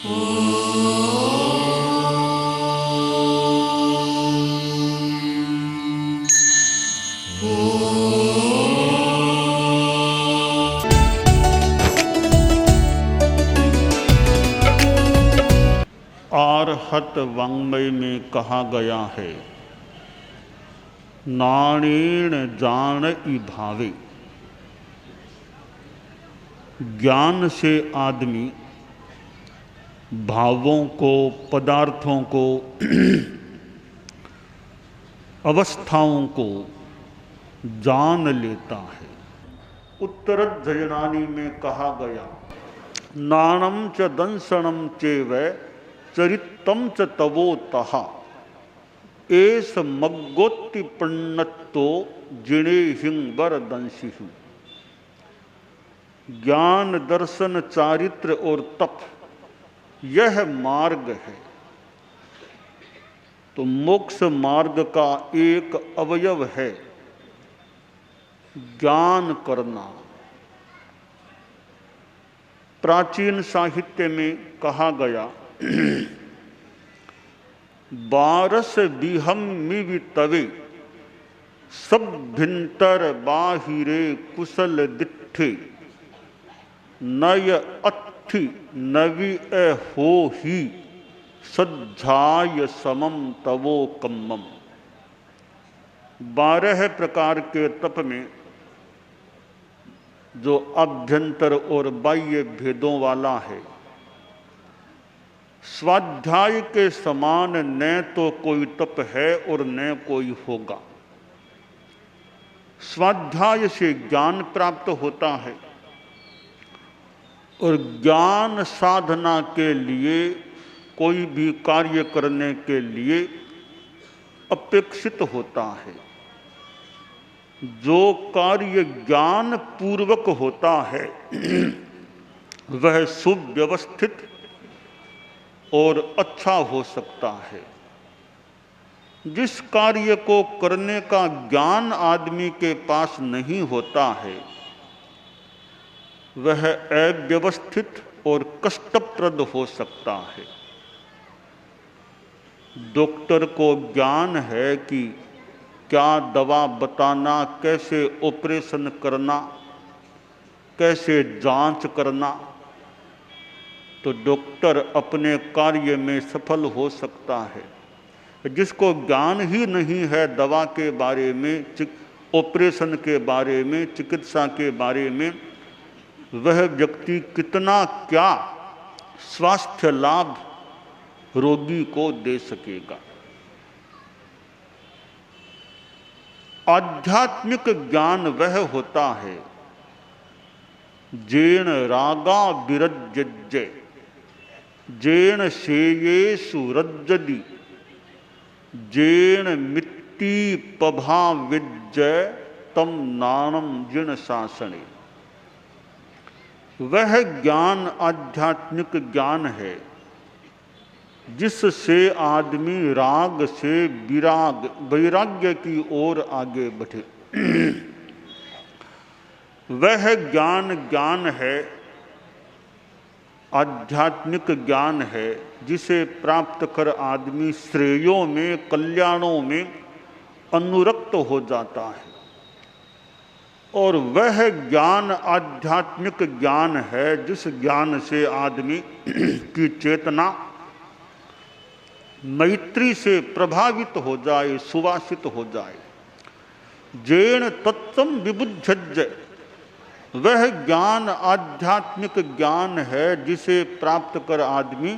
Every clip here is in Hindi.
आर्हत वाङ्मय में कहा गया है, नाणेन जान ई भावे। ज्ञान से आदमी भावों को, पदार्थों को, अवस्थाओं को जान लेता है। उत्तरजयनानी में कहा गया, नाणम च दंसनम चेव चरितम च तवोतः एस मग्गोत्ति पन्नत्तो जिणे हिंबर दंशिहु। ज्ञान, दर्शन, चारित्र और तप यह मार्ग है। तो मोक्ष मार्ग का एक अवयव है ज्ञान करना। प्राचीन साहित्य में कहा गया, बारस बिहम मिवि तवे सब भिंतर बाहिरे कुशल दिट्ठे नय अत्थि नवि हो ही सज्जाय समम तवो कम्मम। 12 प्रकार के तप में जो अभ्यंतर और बाह्य भेदों वाला है, स्वाध्याय के समान न तो कोई तप है और न कोई होगा। स्वाध्याय से ज्ञान प्राप्त होता है और ज्ञान साधना के लिए, कोई भी कार्य करने के लिए अपेक्षित होता है। जो कार्य ज्ञान पूर्वक होता है वह सुव्यवस्थित और अच्छा हो सकता है। जिस कार्य को करने का ज्ञान आदमी के पास नहीं होता है वह अव्यवस्थित और कष्टप्रद हो सकता है। डॉक्टर को ज्ञान है कि क्या दवा बताना, कैसे ऑपरेशन करना, कैसे जांच करना, तो डॉक्टर अपने कार्य में सफल हो सकता है। जिसको ज्ञान ही नहीं है दवा के बारे में, ऑपरेशन के बारे में, चिकित्सा के बारे में, वह व्यक्ति कितना क्या स्वास्थ्य लाभ रोगी को दे सकेगा। आध्यात्मिक ज्ञान वह होता है जेन रागा विरज्य जेन शेयेषु रज्जति जेन मिट्टी पभा विज्जय तम नानम जिन शासने। वह ज्ञान आध्यात्मिक ज्ञान है जिससे आदमी राग से वैराग्य की ओर आगे बढ़े। वह ज्ञान है, आध्यात्मिक ज्ञान है, जिसे प्राप्त कर आदमी श्रेयों में, कल्याणों में अनुरक्त हो जाता है। और वह ज्ञान आध्यात्मिक ज्ञान है जिस ज्ञान से आदमी की चेतना मैत्री से प्रभावित हो जाए, सुवासित हो जाए। जेन तत्वम विबुध्यज्य, वह ज्ञान आध्यात्मिक ज्ञान है जिसे प्राप्त कर आदमी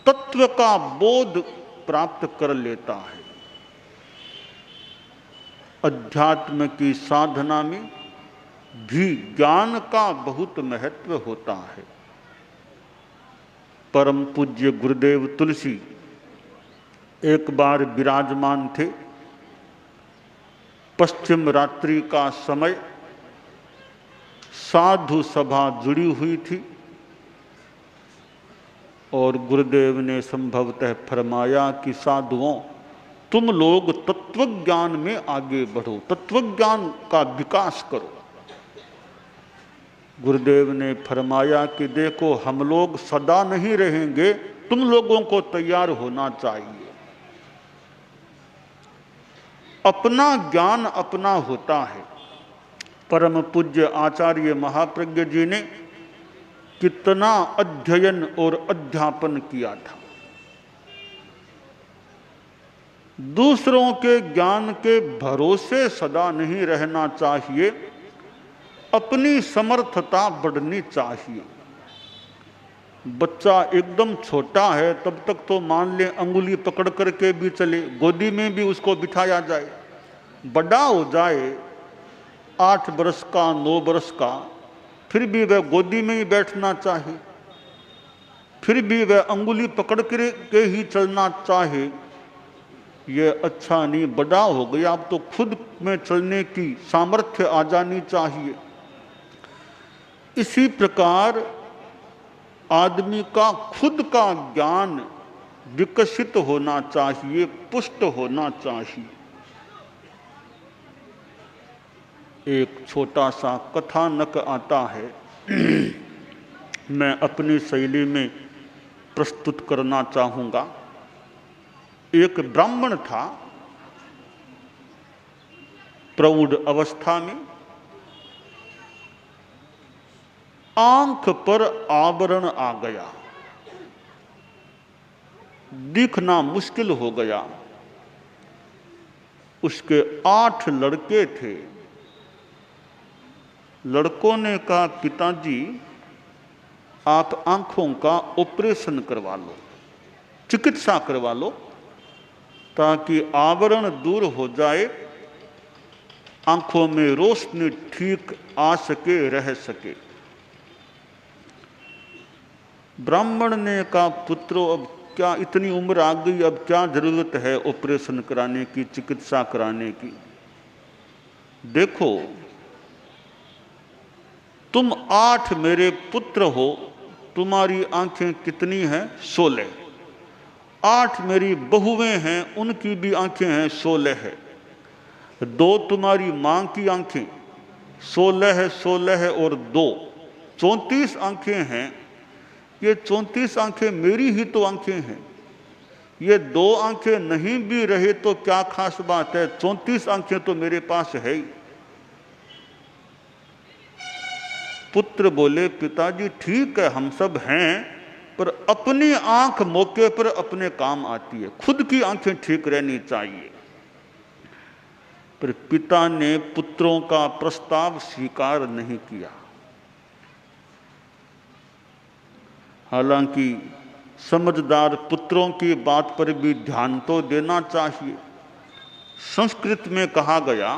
तत्व का बोध प्राप्त कर लेता है। अध्यात्म की साधना में भी ज्ञान का बहुत महत्व होता है। परम पूज्य गुरुदेव तुलसी एक बार विराजमान थे। पश्चिम रात्रि का समय, साधु सभा जुड़ी हुई थी और गुरुदेव ने संभवतः फरमाया कि साधुओं, तुम लोग तत्वज्ञान में आगे बढ़ो, तत्वज्ञान का विकास करो। गुरुदेव ने फरमाया कि देखो, हम लोग सदा नहीं रहेंगे, तुम लोगों को तैयार होना चाहिए। अपना ज्ञान अपना होता है। परम पूज्य आचार्य महाप्रज्ञ जी ने कितना अध्ययन और अध्यापन किया था। दूसरों के ज्ञान के भरोसे सदा नहीं रहना चाहिए, अपनी समर्थता बढ़नी चाहिए। बच्चा एकदम छोटा है तब तक तो मान ले अंगुली पकड़ करके भी चले, गोदी में भी उसको बिठाया जाए। बड़ा हो जाए 8 बरस का, 9 बरस का, फिर भी वह गोदी में ही बैठना चाहे, फिर भी वह अंगुली पकड़ के ही चलना चाहे, ये अच्छा नहीं। बड़ा हो गया, अब तो खुद में चलने की सामर्थ्य आ जानी चाहिए। इसी प्रकार आदमी का खुद का ज्ञान विकसित होना चाहिए, पुष्ट होना चाहिए। एक छोटा सा कथानक आता है, मैं अपनी शैली में प्रस्तुत करना चाहूँगा। एक ब्राह्मण था, प्रौढ़ अवस्था में, आंख पर आवरण आ गया, दिखना मुश्किल हो गया। उसके 8 लड़के थे। लड़कों ने कहा, पिताजी आप आंखों का ऑपरेशन करवा लो, चिकित्सा करवा लो, ताकि आवरण दूर हो जाए, आंखों में रोशनी ठीक आ सके, रह सके। ब्राह्मण ने कहा, पुत्रो अब क्या इतनी उम्र आ गई, अब क्या जरूरत है ऑपरेशन कराने की, चिकित्सा कराने की। देखो, तुम 8 मेरे पुत्र हो, तुम्हारी आंखें कितनी हैं? 16। 8 मेरी बहुएं हैं, उनकी भी आंखें हैं, 16 है। 2 तुम्हारी मां की आंखें, 16 है, 16 है और 2 34 आंखें हैं। ये 34 आंखें मेरी ही तो आंखें हैं। ये 2 आंखें नहीं भी रहे तो क्या खास बात है, 34 आंखें तो मेरे पास है ही। पुत्र बोले, पिताजी ठीक है, हम सब हैं, पर अपनी आंख मौके पर अपने काम आती है, खुद की आंखें ठीक रहनी चाहिए। पर पिता ने पुत्रों का प्रस्ताव स्वीकार नहीं किया। हालांकि समझदार पुत्रों की बात पर भी ध्यान तो देना चाहिए। संस्कृत में कहा गया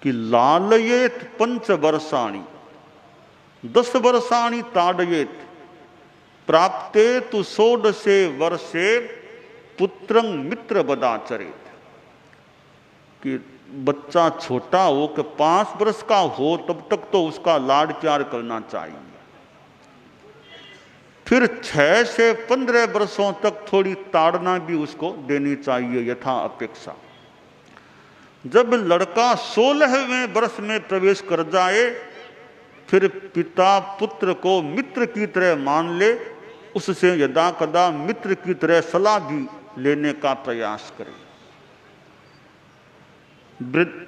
कि लालयेत 5 वर्षाणि 10 वर्षाणि ताड़येत प्राप्ते तु 16 वर्षे पुत्रं मित्र बदाचरेत। कि बच्चा छोटा हो कि 5 वर्ष का हो तब तक तो उसका लाड प्यार करना चाहिए, फिर 6 से 15 वर्षों तक थोड़ी ताड़ना भी उसको देनी चाहिए यथा अपेक्षा। जब लड़का 16वें वर्ष में प्रवेश कर जाए, फिर पिता पुत्र को मित्र की तरह मान ले, उससे यदा कदा मित्र की तरह सलाह भी लेने का प्रयास करे।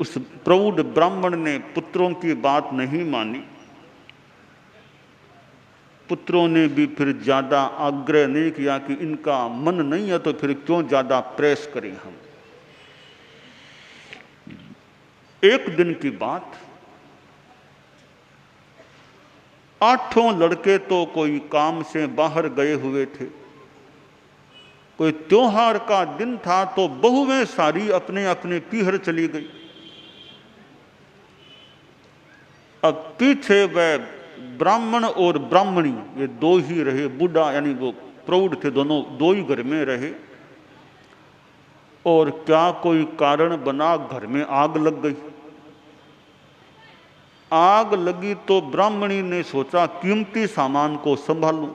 उस प्रौढ़ ब्राह्मण ने पुत्रों की बात नहीं मानी। पुत्रों ने भी फिर ज्यादा आग्रह नहीं किया कि इनका मन नहीं है तो फिर क्यों ज्यादा प्रेस करें हम। एक दिन की बात, 8 लड़के तो कोई काम से बाहर गए हुए थे। कोई त्योहार का दिन था तो बहुएं सारी अपने अपने पीहर चली गई। अब पीछे वह ब्राह्मण और ब्राह्मणी, ये 2 ही रहे। बूढ़ा यानी वो प्रौढ़ थे, दोनों 2 ही घर में रहे। और क्या कोई कारण बना, घर में आग लग गई। आग लगी तो ब्राह्मणी ने सोचा कीमती सामान को संभालूं।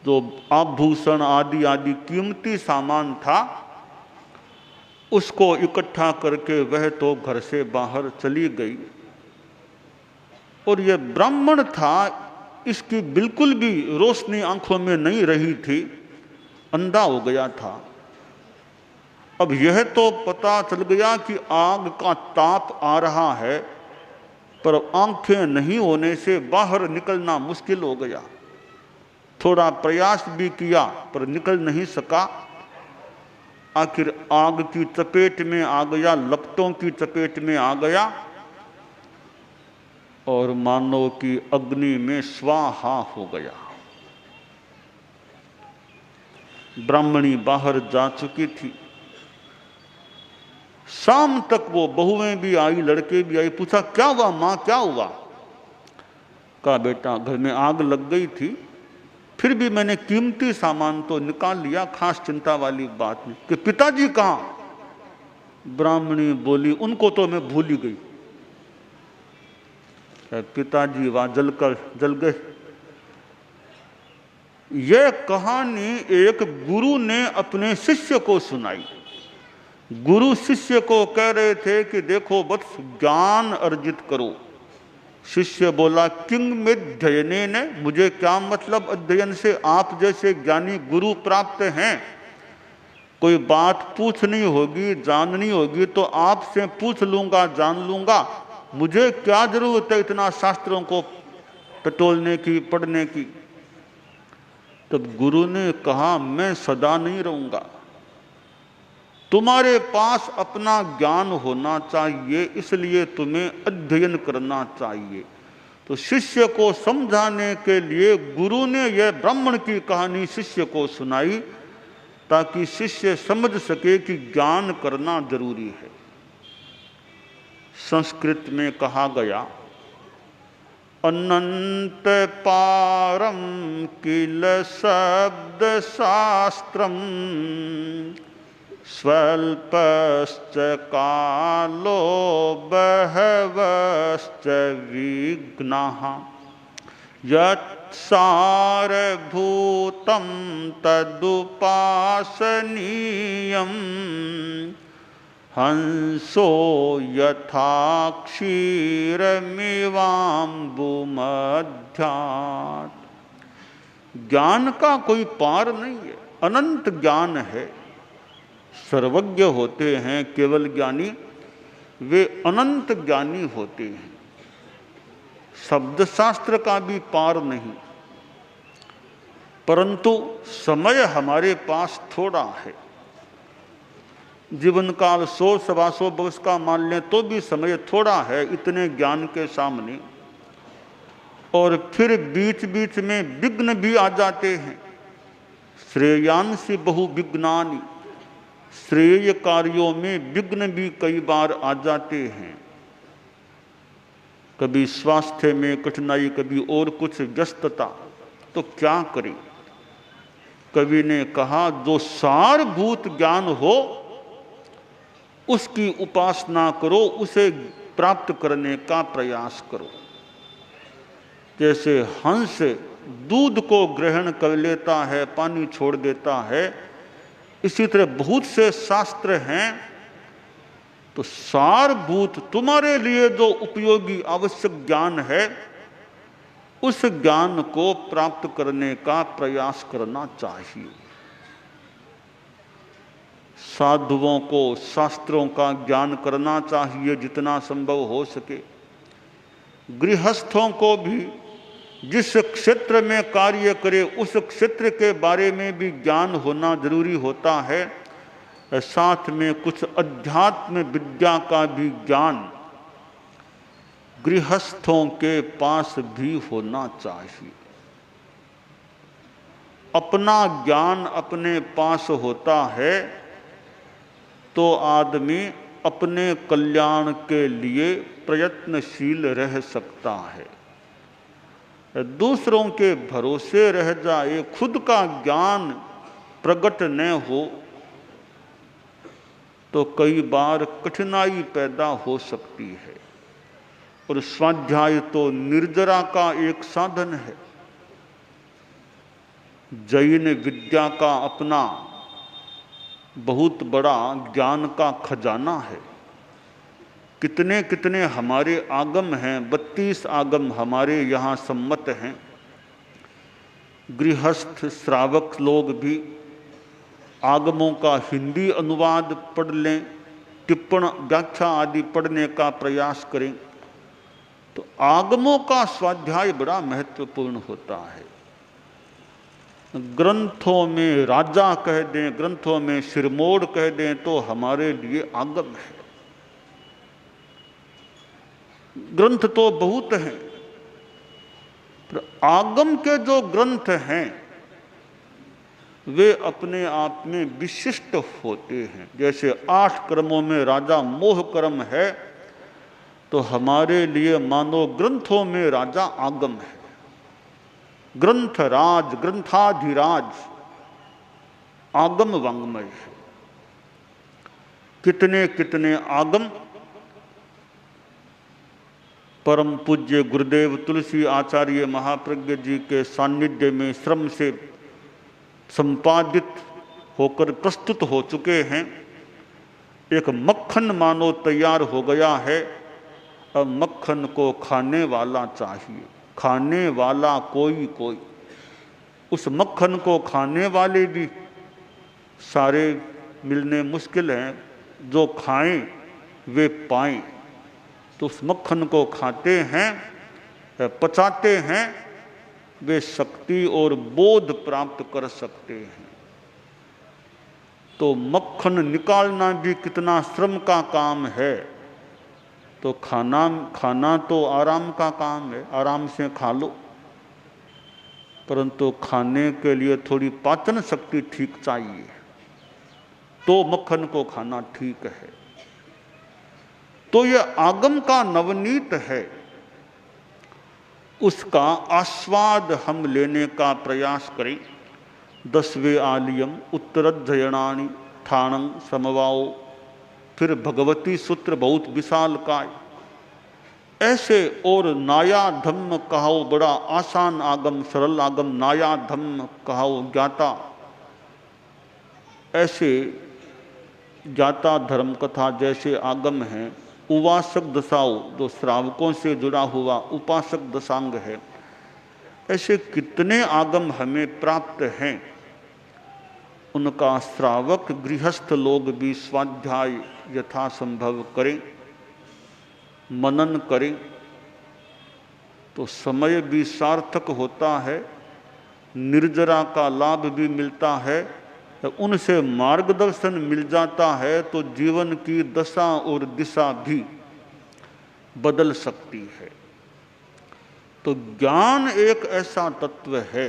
जो आभूषण आदि आदि कीमती सामान था उसको इकट्ठा करके वह तो घर से बाहर चली गई। और ये ब्राह्मण था, इसकी बिल्कुल भी रोशनी आंखों में नहीं रही थी, अंधा हो गया था। अब यह तो पता चल गया कि आग का ताप आ रहा है, पर आंखें नहीं होने से बाहर निकलना मुश्किल हो गया। थोड़ा प्रयास भी किया पर निकल नहीं सका। आखिर आग की चपेट में आ गया, लपटों की चपेट में आ गया और मानो कि अग्नि में स्वाहा हो गया। ब्राह्मणी बाहर जा चुकी थी। शाम तक वो बहुएं भी आई, लड़के भी आई। पूछा क्या हुआ मां, क्या हुआ? कहा बेटा घर में आग लग गई थी, फिर भी मैंने कीमती सामान तो निकाल लिया, खास चिंता वाली बात नहीं। कि पिताजी कहां? ब्राह्मणी बोली उनको तो मैं भूल ही गई। पिताजी वहां जल गए। यह कहानी एक गुरु ने अपने शिष्य को सुनाई। गुरु शिष्य को कह रहे थे कि देखो वत्स, ज्ञान अर्जित करो। शिष्य बोला किंग मिध्ययने ने, मुझे क्या मतलब अध्ययन से? आप जैसे ज्ञानी गुरु प्राप्त हैं, कोई बात पूछनी होगी, जाननी होगी तो आपसे पूछ लूंगा, जान लूंगा। मुझे क्या जरूरत है इतना शास्त्रों को टटोलने की, पढ़ने की? तब गुरु ने कहा मैं सदा नहीं रहूंगा, तुम्हारे पास अपना ज्ञान होना चाहिए, इसलिए तुम्हें अध्ययन करना चाहिए। तो शिष्य को समझाने के लिए गुरु ने यह ब्राह्मण की कहानी शिष्य को सुनाई, ताकि शिष्य समझ सके कि ज्ञान करना जरूरी है। संस्कृत में कहा गया अनंत पारम किल शब्द शास्त्रम स्वल्पश्च कालो बहवश्च विघ्नाः यत्सारभूतं तदुपासनीयम् हंसो यथा क्षीरमिवाम्बुमध्यात्। ज्ञान का कोई पार नहीं है, अनंत ज्ञान है। सर्वज्ञ होते हैं केवल ज्ञानी, वे अनंत ज्ञानी होते हैं। शब्द शास्त्र का भी पार नहीं, परंतु समय हमारे पास थोड़ा है। जीवन काल 100-125 वर्ष का मान लें तो भी समय थोड़ा है इतने ज्ञान के सामने। और फिर बीच बीच में विघ्न भी आ जाते हैं। श्रेयांसी बहु विघ्नानि, श्रेय कार्यों में विघ्न भी कई बार आ जाते हैं। कभी स्वास्थ्य में कठिनाई, कभी और कुछ व्यस्तता, तो क्या करें? कवि ने कहा जो सारभूत ज्ञान हो उसकी उपासना करो, उसे प्राप्त करने का प्रयास करो। जैसे हंस दूध को ग्रहण कर लेता है, पानी छोड़ देता है, इसी तरह बहुत से शास्त्र हैं। तो सारभूत तुम्हारे लिए जो उपयोगी आवश्यक ज्ञान है, उस ज्ञान को प्राप्त करने का प्रयास करना चाहिए। साधुओं को शास्त्रों का ज्ञान करना चाहिए जितना संभव हो सके। गृहस्थों को भी जिस क्षेत्र में कार्य करे उस क्षेत्र के बारे में भी ज्ञान होना जरूरी होता है। साथ में कुछ अध्यात्म विद्या का भी ज्ञान गृहस्थों के पास भी होना चाहिए। अपना ज्ञान अपने पास होता है तो आदमी अपने कल्याण के लिए प्रयत्नशील रह सकता है। दूसरों के भरोसे रह जाए, खुद का ज्ञान प्रकट न हो तो कई बार कठिनाई पैदा हो सकती है। और स्वाध्याय तो निर्जरा का एक साधन है। जैन विद्या का अपना बहुत बड़ा ज्ञान का खजाना है। कितने कितने हमारे आगम हैं, 32 आगम हमारे यहाँ सम्मत हैं। गृहस्थ श्रावक लोग भी आगमों का हिंदी अनुवाद पढ़ लें, टिप्पण व्याख्या आदि पढ़ने का प्रयास करें, तो आगमों का स्वाध्याय बड़ा महत्वपूर्ण होता है। ग्रंथों में राजा कह दें, ग्रंथों में सिरमौर कह दें, तो हमारे लिए आगम है। ग्रंथ तो बहुत हैं, पर आगम के जो ग्रंथ हैं वे अपने आप में विशिष्ट होते हैं। जैसे 8 कर्मों में राजा मोह कर्म है, तो हमारे लिए मानो ग्रंथों में राजा आगम है। ग्रंथराज, ग्रंथाधिराज आगम वांग्मय है। कितने कितने आगम परम पूज्य गुरुदेव तुलसी आचार्य महाप्रज्ञ जी के सानिध्य में श्रम से संपादित होकर प्रस्तुत हो चुके हैं। एक मक्खन मानो तैयार हो गया है। अब मक्खन को खाने वाला चाहिए, खाने वाला कोई कोई। उस मक्खन को खाने वाले भी सारे मिलने मुश्किल हैं, जो खाएं वे पाएं। तो उस मक्खन को खाते हैं, पचाते हैं, वे शक्ति और बोध प्राप्त कर सकते हैं। तो मक्खन निकालना भी कितना श्रम का काम है। तो खाना तो आराम का काम है, आराम से खा लो, परंतु खाने के लिए थोड़ी पाचन शक्ति ठीक चाहिए, तो मक्खन को खाना ठीक है। तो यह आगम का नवनीत है, उसका आस्वाद हम लेने का प्रयास करें। 10वें आलियम उत्तरध्ययनानि ठाणं समवाओ, फिर भगवती सूत्र बहुत विशाल काय। ऐसे और नाया धम्म कहाओ, बड़ा आसान आगम, सरल आगम, नाया धम्म कहाओ ज्ञाता। ऐसे ज्ञाता धर्म कथा जैसे आगम हैं। उवासक दशाओं, जो श्रावकों से जुड़ा हुआ उपासक दशांग है, ऐसे कितने आगम हमें प्राप्त हैं। उनका श्रावक गृहस्थ लोग भी स्वाध्याय यथासंभव करें, मनन करें, तो समय भी सार्थक होता है, निर्जरा का लाभ भी मिलता है, उनसे मार्गदर्शन मिल जाता है, तो जीवन की दशा और दिशा भी बदल सकती है। तो ज्ञान एक ऐसा तत्व है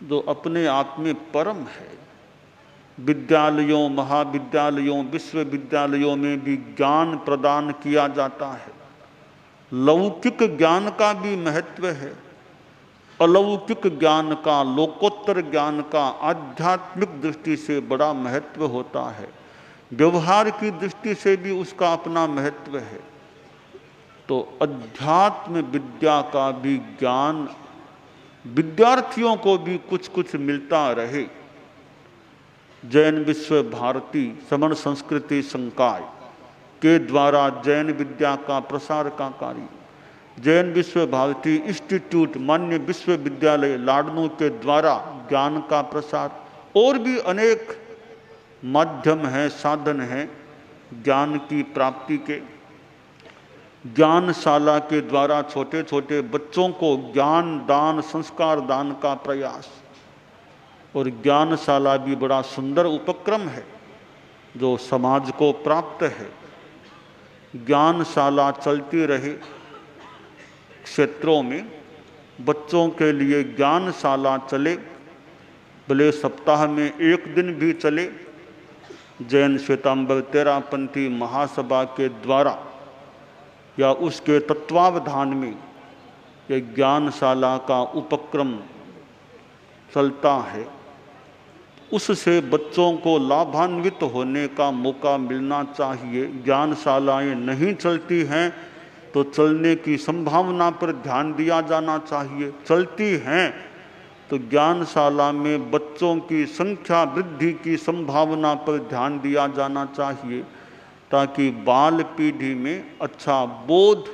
जो अपने आप में परम है। विद्यालयों, महाविद्यालयों, विश्वविद्यालयों में भी ज्ञान प्रदान किया जाता है। लौकिक ज्ञान का भी महत्व है, अलौकिक ज्ञान का, लोकोत्तर ज्ञान का आध्यात्मिक दृष्टि से बड़ा महत्व होता है। व्यवहार की दृष्टि से भी उसका अपना महत्व है। तो अध्यात्म विद्या का भी ज्ञान विद्यार्थियों को भी कुछ कुछ मिलता रहे। जैन विश्व भारती समण संस्कृति संकाय के द्वारा जैन विद्या का प्रसार का कार्य, जैन विश्व भारती इंस्टीट्यूट मान्य विश्वविद्यालय लाडनू के द्वारा ज्ञान का प्रसार, और भी अनेक माध्यम हैं, साधन हैं ज्ञान की प्राप्ति के। ज्ञानशाला के द्वारा छोटे छोटे बच्चों को ज्ञान दान, संस्कार दान का प्रयास। और ज्ञानशाला भी बड़ा सुंदर उपक्रम है जो समाज को प्राप्त है। ज्ञानशाला चलती रहे, क्षेत्रों में बच्चों के लिए ज्ञानशाला चले, भले सप्ताह में एक दिन भी चले। जैन श्वेतांबर तेरापंथी महासभा के द्वारा या उसके तत्वावधान में ये ज्ञानशाला का उपक्रम चलता है। उससे बच्चों को लाभान्वित होने का मौका मिलना चाहिए। ज्ञानशालाएं नहीं चलती हैं तो चलने की संभावना पर ध्यान दिया जाना चाहिए। चलती हैं तो ज्ञानशाला में बच्चों की संख्या वृद्धि की संभावना पर ध्यान दिया जाना चाहिए। ताकि बाल पीढ़ी में अच्छा बोध,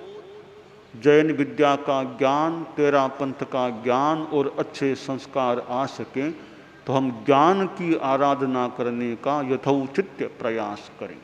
जैन विद्या का ज्ञान, तेरा पंथ का ज्ञान और अच्छे संस्कार आ सकें, तो हम ज्ञान की आराधना करने का यथोचित प्रयास करें।